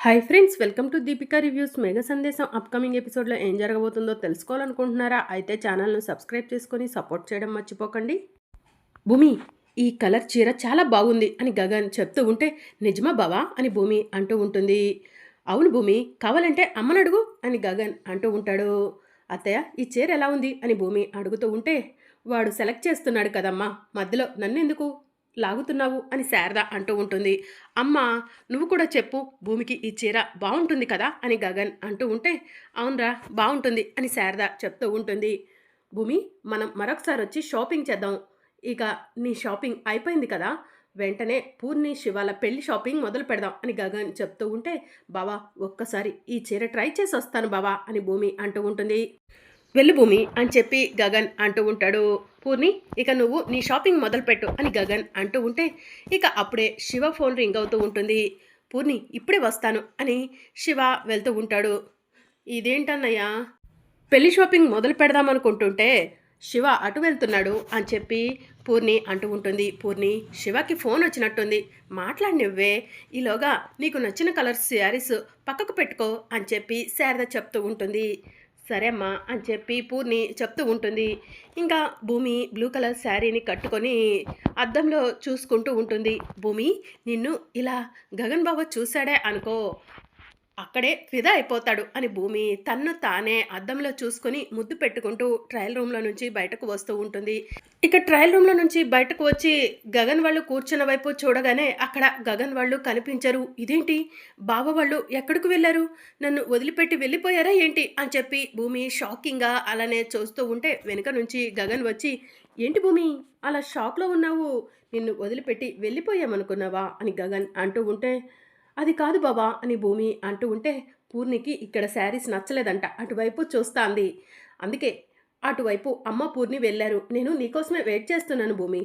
Hi friends, welcome to Deepika reviews. మేఘ సందేశం upcoming ఎపిసోడ్లో ఏం జరగబోతుందో తెలుసుకోవాలనుకుంటున్నారా? అయితే ఛానల్ను సబ్స్క్రైబ్ చేసుకొని సపోర్ట్ చేయడం మర్చిపోకండి. భూమి, ఈ కలర్ చీర చాలా బాగుంది అని గగన్ చెప్తూ ఉంటే, నిజమా బావా అని భూమి అంటూ ఉంటుంది. అవును భూమి, కావాలంటే అమ్మనడుగు అని గగన్ అంటూ ఉంటాడు. అత్తయ్య, ఈ చీర ఎలా ఉంది అని భూమి అడుగుతూ ఉంటే, వాడు సెలెక్ట్ చేస్తున్నాడు కదమ్మా, మధ్యలో నన్నెందుకు లాగుతున్నావు అని శారద అంటూ ఉంటుంది. అమ్మ, నువ్వు కూడా చెప్పు, భూమికి ఈ చీర బాగుంటుంది కదా అని గగన్ అంటూ ఉంటే, అవునరా బాగుంటుంది అని శారద చెప్తూ ఉంటుంది. భూమి, మనం మరొకసారి వచ్చి షాపింగ్ చేద్దాం. ఇక నీ షాపింగ్ అయిపోయింది కదా, వెంటనే పూర్ణి శివాల పెళ్లి షాపింగ్ మొదలు పెడదాం అని గగన్ చెప్తూ ఉంటే, బావా ఒక్కసారి ఈ చీర ట్రై చేసి వస్తాను బావా అని భూమి అంటూ ఉంటుంది. వెళ్ళు భూమి అని చెప్పి గగన్ అంటూ ఉంటాడు. పూర్ణి, ఇక నువ్వు నీ షాపింగ్ మొదలుపెట్టు అని గగన్ అంటూ ఉంటే, ఇక అప్పుడే శివ ఫోన్ రింగ్ అవుతూ ఉంటుంది. పూర్ణి, ఇప్పుడే వస్తాను అని శివ వెళ్తూ ఉంటాడు. ఇదేంటన్నయ్యా, పెళ్లి షాపింగ్ మొదలు పెడదామనుకుంటుంటే శివ అటు వెళ్తున్నాడు అని చెప్పి పూర్ణి అంటూ ఉంటుంది. పూర్ణి, శివకి ఫోన్ వచ్చినట్టుంది, మాట్లాడినవ్వే, ఈలోగా నీకు నచ్చిన కలర్స్ శారీస్ పక్కకు పెట్టుకో అని చెప్పి శారద చెప్తూ ఉంటుంది. సరే అమ్మా అని చెప్పి పూర్ణి చెప్తూ ఉంటుంది. ఇంకా భూమి బ్లూ కలర్ శారీని కట్టుకొని అద్దంలో చూసుకుంటూ ఉంటుంది. భూమి, నిన్ను ఇలా గగన్ బావ చూశాడే అనుకో, అక్కడే ఫిదా అయిపోతాడు అని భూమి తన్ను తానే అద్దంలో చూసుకొని ముద్దు పెట్టుకుంటూ ట్రయల్ రూమ్లో నుంచి బయటకు వస్తూ ఉంటుంది. ఇక ట్రయల్ రూమ్లో నుంచి బయటకు వచ్చి గగన్ వాళ్ళు కూర్చున్న వైపు చూడగానే అక్కడ గగన్ వాళ్ళు కనిపించరు. ఇదేంటి, బావ వాళ్ళు ఎక్కడికి వెళ్ళారు, నన్ను వదిలిపెట్టి వెళ్ళిపోయారా ఏంటి అని చెప్పి భూమి షాకింగ్గా అలానే చూస్తూ ఉంటే వెనుక నుంచి గగన్ వచ్చి, ఏంటి భూమి అలా షాక్లో ఉన్నావు, నిన్ను వదిలిపెట్టి వెళ్ళిపోయామనుకున్నావా అని గగన్ అంటూ ఉంటే, అది కాదు బాబా అని భూమి అంటూ ఉంటే, పూర్ణికి ఇక్కడ శారీస్ నచ్చలేదంట, అటువైపు చూస్తాంది. అందుకే అటువైపు అమ్మ పూర్ణి వెళ్ళారు, నేను నీకోసమే వెయిట్ చేస్తున్నాను భూమి,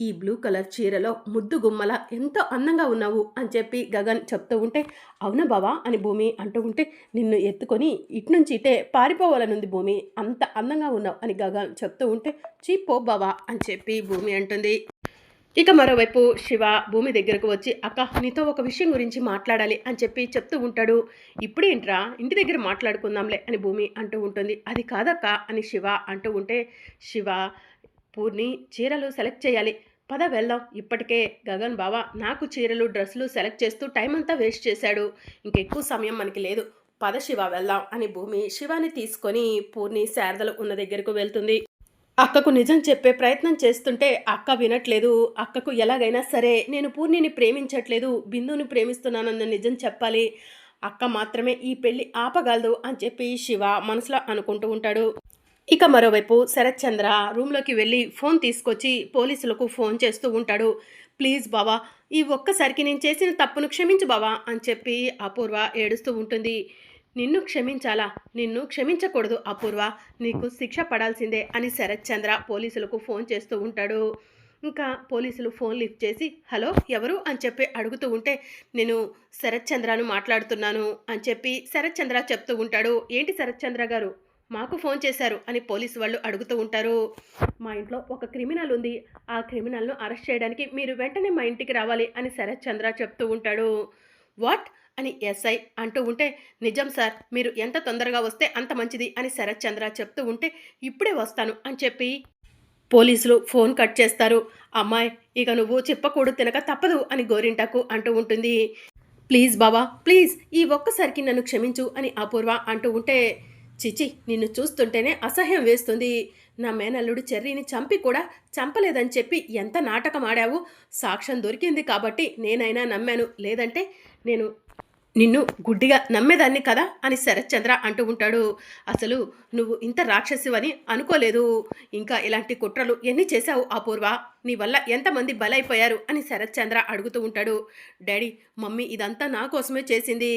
ఈ బ్లూ కలర్ చీరలో ముద్దు గుమ్మల ఎంతో అందంగా ఉన్నావు అని చెప్పి గగన్ చెప్తూ ఉంటే, అవునా బావా అని భూమి అంటూ ఉంటే, నిన్ను ఎత్తుకొని ఇటు నుంచి ఇటే పారిపోవాలనుంది భూమి, అంత అందంగా ఉన్నావు అని గగన్ చెప్తూ ఉంటే, చీపో బావా అని చెప్పి భూమి అంటుంది. ఇక మరోవైపు శివ భూమి దగ్గరకు వచ్చి, అక్క నీతో ఒక విషయం గురించి మాట్లాడాలి అని చెప్పి చెప్తూ ఉంటాడు. ఇప్పుడేంట్రా, ఇంటి దగ్గర మాట్లాడుకుందాంలే అని భూమి అంటూ ఉంటుంది. అది కాదక్క అని శివ అంటూ ఉంటే, శివ, పూర్ణి చీరలు సెలెక్ట్ చేయాలి, పద వెళ్దాం, ఇప్పటికే గగన్ బావ నాకు చీరలు డ్రెస్సులు సెలెక్ట్ చేస్తూ టైం అంతా వేస్ట్ చేశాడు, ఇంకెక్కువ సమయం మనకి లేదు, పద శివ వెళ్దాం అని భూమి శివాని తీసుకొని పూర్ణి శారదలు ఉన్న దగ్గరకు వెళ్తుంది. అక్కకు నిజం చెప్పే ప్రయత్నం చేస్తుంటే అక్క వినట్లేదు. అక్కకు ఎలాగైనా సరే నేను పూర్ణిని ప్రేమించట్లేదు, బిందుని ప్రేమిస్తున్నానన్న నిజం చెప్పాలి, అక్క మాత్రమే ఈ పెళ్లి ఆపగలదు అని చెప్పి శివ మనసులో అనుకుంటూ ఉంటాడు. ఇక మరోవైపు శరత్ చంద్ర రూమ్లోకి వెళ్ళి ఫోన్ తీసుకొచ్చి పోలీసులకు ఫోన్ చేస్తూ ఉంటాడు. ప్లీజ్ బావా, ఈ ఒక్కసారికి నేను చేసిన తప్పును క్షమించు బావా అని చెప్పి అపూర్వ ఏడుస్తూ ఉంటుంది. నిన్ను క్షమించాలా, నిన్ను క్షమించకూడదు అపూర్వ, నీకు శిక్ష పడాల్సిందే అని శరత్ చంద్ర పోలీసులకు ఫోన్ చేస్తూ ఉంటాడు. ఇంకా పోలీసులు ఫోన్ లిఫ్ట్ చేసి, హలో ఎవరు అని చెప్పి అడుగుతూ ఉంటే, నేను శరత్ చంద్రను మాట్లాడుతున్నాను అని చెప్పి శరత్ చంద్ర చెప్తూ ఉంటాడు. ఏంటి శరత్ చంద్ర గారు, మాకు ఫోన్ చేశారు అని పోలీసు వాళ్ళు అడుగుతూ ఉంటారు. మా ఇంట్లో ఒక క్రిమినల్ ఉంది, ఆ క్రిమినల్ను అరెస్ట్ చేయడానికి మీరు వెంటనే మా ఇంటికి రావాలి అని శరత్ చంద్ర చెప్తూ ఉంటాడు. వాట్ అని ఎస్ఐ అంటూ ఉంటే, నిజం సార్, మీరు ఎంత తొందరగా వస్తే అంత మంచిది అని శరత్ చంద్ర చెప్తూ ఉంటే, ఇప్పుడే వస్తాను అని చెప్పి పోలీసులు ఫోన్ కట్ చేస్తారు. అమ్మాయి, ఇక నువ్వు చెప్పకూడదు తినక తప్పదు అని గోరింటాకు అంటూ ఉంటుంది. ప్లీజ్ బావా ప్లీజ్, ఈ ఒక్కసారికి నన్ను క్షమించు అని అపూర్వ అంటూ ఉంటే, చిచి నిన్ను చూస్తుంటేనే అసహ్యం వేస్తుంది, నా మేనల్లుడు చెర్రీని చంపి కూడా చంపలేదని చెప్పి ఎంత నాటకం ఆడావు, సాక్ష్యం దొరికింది కాబట్టి నేనైనా నమ్మాను, లేదంటే నేను నిన్ను గుడ్డిగా నమ్మేదాన్ని కదా అని శరత్ చంద్ర అంటూ ఉంటాడు. అసలు నువ్వు ఇంత రాక్షసివని అనుకోలేదు, ఇంకా ఇలాంటి కుట్రలు ఎన్ని చేశావు అపూర్వ, నీ వల్ల ఎంతమంది బలైపోయారు అని శరత్ చంద్ర అడుగుతూ ఉంటాడు. డాడీ, మమ్మీ ఇదంతా నా కోసమే చేసింది,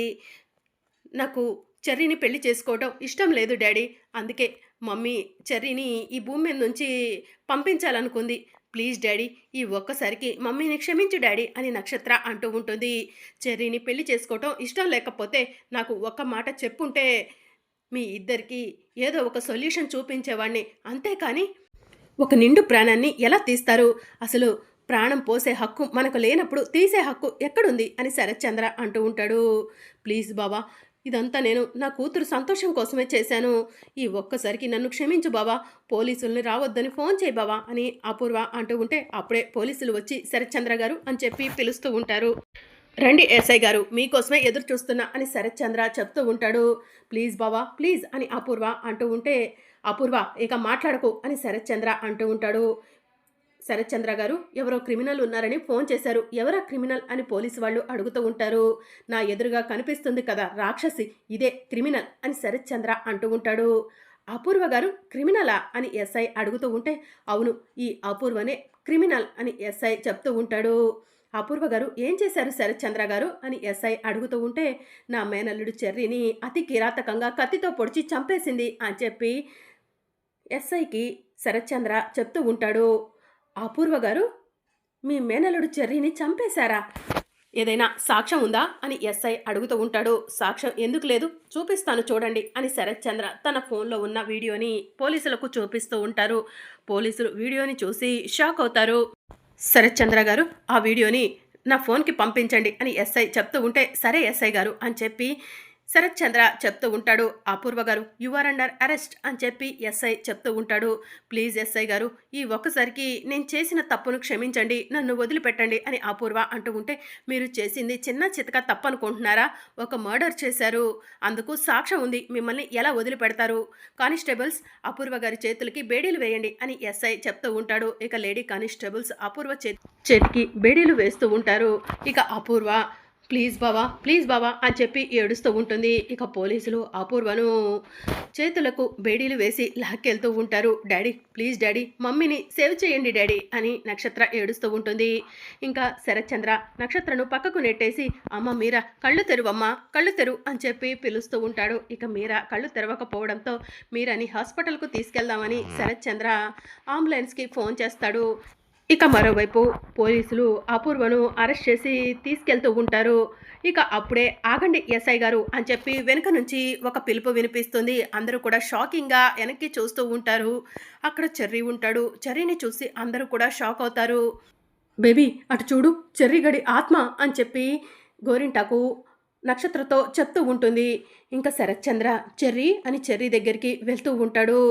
నాకు చెర్రీని పెళ్లి చేసుకోవడం ఇష్టం లేదు డాడీ, అందుకే మమ్మీ చెర్రీని ఈ భూమి మీద నుంచి పంపించాలనుకుంది, ప్లీజ్ డాడీ ఈ ఒక్కసారికి మమ్మీని క్షమించు డాడీ అని నక్షత్ర అంటూ ఉంటుంది. చెర్రీని పెళ్లి చేసుకోవటం ఇష్టం లేకపోతే నాకు ఒక్క మాట చెప్పుంటే మీ ఇద్దరికి ఏదో ఒక సొల్యూషన్ చూపించేవాడిని, అంతేకాని ఒక నిండు ప్రాణాన్ని ఎలా తీస్తారు, అసలు ప్రాణం పోసే హక్కు మనకు లేనప్పుడు తీసే హక్కు ఎక్కడుంది అని శరత్చంద్ర అంటూ ఉంటాడు. ప్లీజ్ బావా, ఇదంతా నేను నా కూతురు సంతోషం కోసమే చేశాను. ఈ ఒక్కసారికి నన్ను క్షమించు బావా, పోలీసుల్ని రావద్దని ఫోన్ చేయి బావా అని అపూర్వ అంటూ ఉంటే అప్పుడే పోలీసులు వచ్చి శరత్చంద్ర గారు అని చెప్పి పిలుస్తూ ఉంటారు. రండి ఎస్ఐ గారు, మీకోసమే ఎదురు చూస్తున్నా అని శరత్చంద్ర చెప్తూ ఉంటాడు. ప్లీజ్ బావా ప్లీజ్ అని అపూర్వ అంటూ ఉంటే అపూర్వ ఇక మాట్లాడకు అని శరత్చంద్ర అంటూ ఉంటాడు. శరత్చంద్ర గారు, ఎవరో క్రిమినల్ ఉన్నారని ఫోన్ చేశారు, ఎవరా క్రిమినల్ అని పోలీసు వాళ్ళు అడుగుతూ ఉంటారు. నా ఎదురుగా కనిపిస్తుంది కదా రాక్షసి, ఇదే క్రిమినల్ అని శరత్చంద్ర అంటూ ఉంటాడు. అపూర్వ గారు క్రిమినలా అని ఎస్ఐ అడుగుతూ ఉంటే అవును, ఈ అపూర్వనే క్రిమినల్ అని ఎస్ఐ చెప్తూ ఉంటాడు. అపూర్వ గారు ఏం చేశారు శరత్చంద్ర గారు అని ఎస్ఐ అడుగుతూ ఉంటే నా మేనల్లుడు చెర్రీని అతి కిరాతకంగా కత్తితో పొడిచి చంపేసింది అని చెప్పి ఎస్ఐకి శరత్చంద్ర చెప్తూ ఉంటాడు. అపూర్వ గారు, మీ మేనల్లుడు చెర్రీని చంపేశారా? ఏదైనా సాక్ష్యం ఉందా అని ఎస్ఐ అడుగుతూ ఉంటాడు. సాక్ష్యం ఎందుకు లేదు, చూపిస్తాను చూడండి అని శరత్చంద్ర తన ఫోన్లో ఉన్న వీడియోని పోలీసులకు చూపిస్తూ ఉంటారు. పోలీసులు వీడియోని చూసి షాక్ అవుతారు. శరత్చంద్ర గారు, ఆ వీడియోని నా ఫోన్కి పంపించండి అని ఎస్ఐ చెప్తూ ఉంటే సరే ఎస్ఐ గారు అని చెప్పి శరత్చంద్ర చెప్తూ ఉంటాడు. అపూర్వ గారు, యు ఆర్ అండర్ అరెస్ట్ అని చెప్పి ఎస్ఐ చెప్తూ ఉంటాడు. ప్లీజ్ ఎస్ఐ గారు, ఈ ఒక్కసారికి నేను చేసిన తప్పును క్షమించండి, నన్ను వదిలిపెట్టండి అని అపూర్వ అంటూ ఉంటే మీరు చేసింది చిన్న చితక తప్పు అనుకుంటున్నారా? ఒక మర్డర్ చేశారు, అందుకు సాక్ష్యం ఉంది, మిమ్మల్ని ఎలా వదిలిపెడతారు? కానిస్టేబుల్స్, అపూర్వ గారి చేతులకి బేడీలు వేయండి అని ఎస్ఐ చెప్తూ ఉంటాడు. ఇక లేడీ కానిస్టేబుల్స్ అపూర్వ చేతికి బేడీలు వేస్తూ ఉంటారు. ఇక అపూర్వ ప్లీజ్ బావా అని చెప్పి ఏడుస్తూ ఉంటుంది. ఇక పోలీసులు అపూర్వను చేతులకు బేడీలు వేసి లాక్కెళ్తూ ఉంటారు. డాడీ ప్లీజ్ డాడీ, మమ్మీని సేవ్ చేయండి డాడీ అని నక్షత్ర ఏడుస్తూ ఉంటుంది. ఇంకా శరత్చంద్ర నక్షత్రను పక్కకు నెట్టేసి అమ్మ మీరా కళ్ళు తెరువమ్మా, కళ్ళు తెరు అని చెప్పి పిలుస్తూ ఉంటాడు. ఇక మీరా కళ్ళు తెరవకపోవడంతో మీరాని హాస్పిటల్కు తీసుకెళ్దామని శరత్చంద్ర అంబులెన్స్కి ఫోన్ చేస్తాడు. ఇక మరోవైపు పోలీసులు అపూర్వను అరెస్ట్ చేసి తీసుకెళ్తూ ఉంటారు. ఇక అప్పుడే ఆగండి ఎస్ఐ గారు అని చెప్పి వెనుక నుంచి ఒక పిలుపు వినిపిస్తుంది. అందరూ కూడా షాకింగ్గా వెనక్కి చూస్తూ ఉంటారు. అక్కడ చెర్రీ ఉంటాడు. చెర్రీని చూసి అందరూ కూడా షాక్ అవుతారు. బేబీ అటు చూడు, చెర్రీ గడి ఆత్మ అని చెప్పి గోరింటాకు నక్షత్రతో చెప్తూ ఉంటుంది. ఇంకా శరత్చంద్ర చెర్రీ అని చెర్రీ దగ్గరికి వెళ్తూ ఉంటాడు.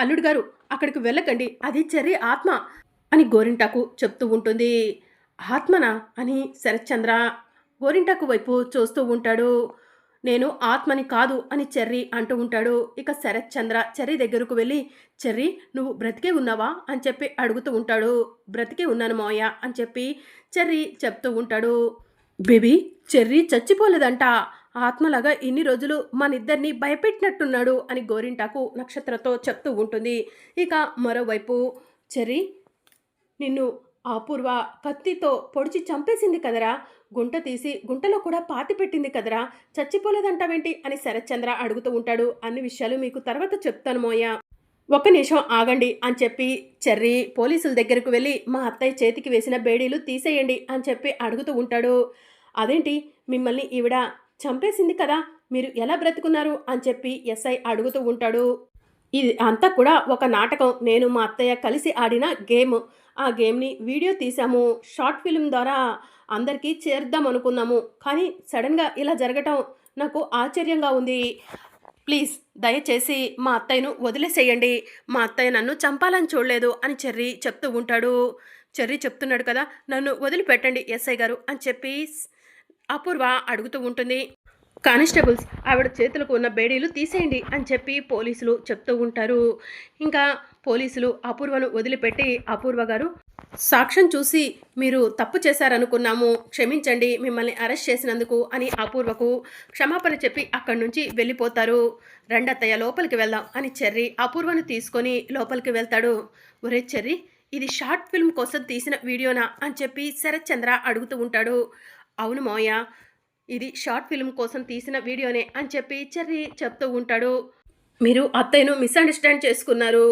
అల్లుడు గారు అక్కడికి వెళ్ళకండి, అది చెర్రీ ఆత్మ అని గోరింటాకు చెప్తూ ఉంటుంది. ఆత్మనా అని శరత్చంద్ర గోరింటాకు వైపు చూస్తూ ఉంటాడు. నేను ఆత్మని కాదు అని చెర్రీ అంటూ ఉంటాడు. ఇక శరత్చంద్ర చెర్రీ దగ్గరకు వెళ్ళి చెర్రీ నువ్వు బ్రతికే ఉన్నావా అని చెప్పి అడుగుతూ ఉంటాడు. బ్రతికే ఉన్నాను మావయ్య అని చెప్పి చెర్రీ చెప్తూ ఉంటాడు. బేబీ చెర్రీ చచ్చిపోలేదంట, ఆత్మలాగా ఇన్ని రోజులు మనిద్దరిని భయపెట్టినట్టున్నాడు అని గోరింటాకు నక్షత్రతో చెప్తూ ఉంటుంది. ఇక మరోవైపు చెర్రీ నిన్ను అపూర్వ కత్తితో పొడిచి చంపేసింది కదరా, గుంట తీసి గుంటలో కూడా పాతి పెట్టింది కదరా, చచ్చిపోలేదంటావేంటి అని శరత్చంద్ర అడుగుతూ ఉంటాడు. అన్ని విషయాలు మీకు తర్వాత చెప్తాను మోయ, ఒక్క నిమిషం ఆగండి అని చెప్పి చెర్రీ పోలీసుల దగ్గరకు వెళ్ళి మా అత్తయ్య చేతికి వేసిన బేడీలు తీసేయండి అని చెప్పి అడుగుతూ ఉంటాడు. అదేంటి మిమ్మల్ని ఈవిడ చంపేసింది కదా, మీరు ఎలా బ్రతుకున్నారు అని చెప్పి ఎస్ఐ అడుగుతూ ఉంటాడు. ఇది అంతా కూడా ఒక నాటకం, నేను మా అత్తయ్య కలిసి ఆడిన గేమ్, ఆ గేమ్ని వీడియో తీసాము, షార్ట్ ఫిల్మ్ ద్వారా అందరికీ చేర్దాం అనుకున్నాము, కానీ సడన్గా ఇలా జరగటం నాకు ఆశ్చర్యంగా ఉంది. ప్లీజ్ దయచేసి మా అత్తయ్యను వదిలేసేయండి, మా అత్తయ్య నన్ను చంపాలని చూడలేదు అని చెర్రీ చెప్తూ ఉంటాడు. చెర్రీ చెప్తున్నాడు కదా, నన్ను వదిలిపెట్టండి ఎస్ఐ గారు అని చెప్పి అపూర్వ అడుగుతూ ఉంటుంది. కానిస్టేబుల్స్ ఆవిడ చేతులకు ఉన్న బేడీలు తీసేయండి అని చెప్పి పోలీసులు చెప్తూ ఉంటారు. ఇంకా పోలీసులు అపూర్వను వదిలిపెట్టి అపూర్వ గారు సాక్ష్యం చూసి మీరు తప్పు చేశారనుకున్నాము, క్షమించండి మిమ్మల్ని అరెస్ట్ చేసినందుకు అని అపూర్వకు క్షమాపణ చెప్పి అక్కడి నుంచి వెళ్ళిపోతారు. రెండత్తయ్య లోపలికి వెళ్దాం అని చెర్రీ అపూర్వను తీసుకొని లోపలికి వెళ్తాడు. ఒరే చెర్రీ, ఇది షార్ట్ ఫిల్మ్ కోసం తీసిన వీడియోనా అని చెప్పి శరత్చంద్ర అడుగుతూ ఉంటాడు. అవును మోయ, ఇది షార్ట్ ఫిల్మ్ కోసం తీసిన వీడియోనే అని చెప్పి చెర్రీ చెప్తూ ఉంటాడు. మీరు అత్తయ్యను మిస్అండర్స్టాండ్ చేసుకున్నారు,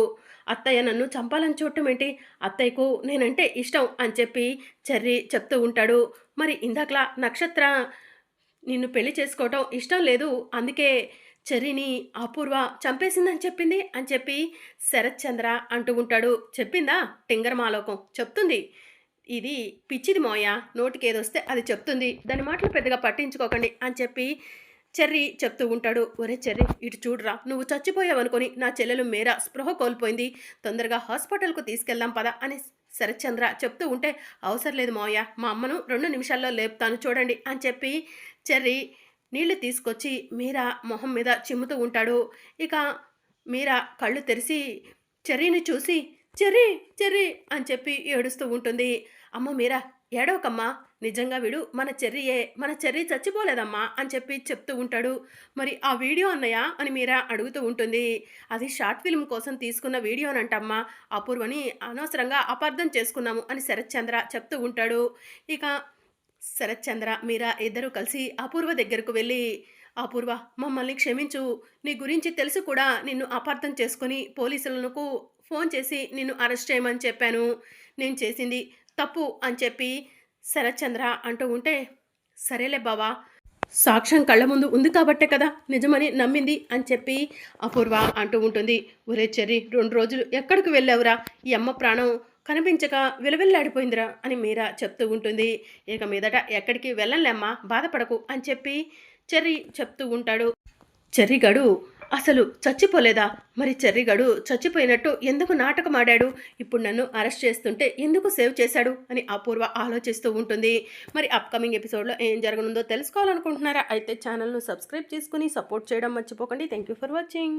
అత్తయ్య నన్ను చంపాలని చూడటం ఏంటి, అత్తయ్యకు నేనంటే ఇష్టం అని చెప్పి చెర్రీ చెప్తూ ఉంటాడు. మరి ఇందాకలా నక్షత్ర నిన్ను పెళ్లి చేసుకోవటం ఇష్టం లేదు, అందుకే చెర్రీని అపూర్వ చంపేసిందని చెప్పింది అని చెప్పి శరత్చంద్ర అంటూ ఉంటాడు. చెప్పిందా టింగరమాలోకం చెప్తుంది, ఇది పిచ్చిది మోయ, నోటికేదొస్తే అది చెప్తుంది. దాని మాటలు పెద్దగా పట్టించుకోకండి అని చెప్పి చెర్రీ చెప్తూ ఉంటాడు. ఒరే చెర్రీ, ఇటు చూడురా, నువ్వు చచ్చిపోయావనుకొని నా చెల్లెలు మీరా స్పృహ కోల్పోయింది. తొందరగా హాస్పిటల్‌కు తీసుకెళ్దాం పద అని శరత్చంద్ర చెప్తూ ఉంటే, అవసరం లేదు మావయ్య, మా అమ్మను 2 నిమిషాల్లో లేపుతాను చూడండి అని చెప్పి చెర్రీ నీళ్లు తీసుకొచ్చి మీరా మొహం మీద చిమ్ముతూ ఉంటాడు. ఇక మీరా కళ్ళు తెరిసి చెర్రీని చూసి చెర్రీ, చెర్రీ అని చెప్పి ఏడుస్తూ ఉంటుంది. అమ్మ మీరా, ఏడవకమ్మా, నిజంగా వీడు మన చెర్రీయే, మన చెర్రీ చచ్చిపోలేదమ్మా అని చెప్పి చెప్తూ ఉంటాడు. మరి ఆ వీడియో అన్నయ్య అని మీరా అడుగుతూ ఉంటుంది. అది షార్ట్ ఫిల్మ్ కోసం తీసుకున్న వీడియోనంటమ్మా, అపూర్వని అనవసరంగా అపార్థం చేసుకున్నాము అని శరత్చంద్ర చెప్తూ ఉంటాడు. ఇక శరత్చంద్ర మీరా ఇద్దరూ కలిసి అపూర్వ దగ్గరకు వెళ్ళి, అపూర్వ, మమ్మల్ని క్షమించు, నీ గురించి తెలిసి కూడా నిన్ను అపార్థం చేసుకొని పోలీసులకు ఫోన్ చేసి నిన్ను అరెస్ట్ చేయమని చెప్పాను. నేను చేసింది తప్పు అని చెప్పి శరత్చంద్ర అంటూ ఉంటే, సరేలే బావా, సాక్ష్యం కళ్ళ ముందు ఉంది కాబట్టే కదా నిజమని నమ్మింది అని చెప్పి అపూర్వ అంటూ ఉంటుంది. ఒరే చెర్రీ, 2 రోజులు ఎక్కడికి వెళ్ళావురా, ఈ అమ్మ ప్రాణం కనిపించక విలవిల్లాడిపోయిందిరా అని మీరా చెప్తూ ఉంటుంది. ఇక మీదట ఎక్కడికి వెళ్ళంలేమ్మా, బాధపడకు అని చెప్పి చెర్రీ చెప్తూ ఉంటాడు. చెర్రిగాడు అసలు చచ్చిపోలేదా? మరి చెర్రిగాడు చచ్చిపోయినట్టు ఎందుకు నాటకమాడాడు? ఇప్పుడు నన్ను అరెస్ట్ చేస్తుంటే ఎందుకు సేవ్ చేశాడు అని అపూర్వ ఆలోచిస్తూ ఉంటుంది. మరి అప్కమింగ్ ఎపిసోడ్లో ఏం జరగనుందో తెలుసుకోవాలనుకుంటున్నారా? అయితే ఛానల్ను సబ్స్క్రైబ్ చేసుకుని సపోర్ట్ చేయడం మర్చిపోకండి. Thank you for watching.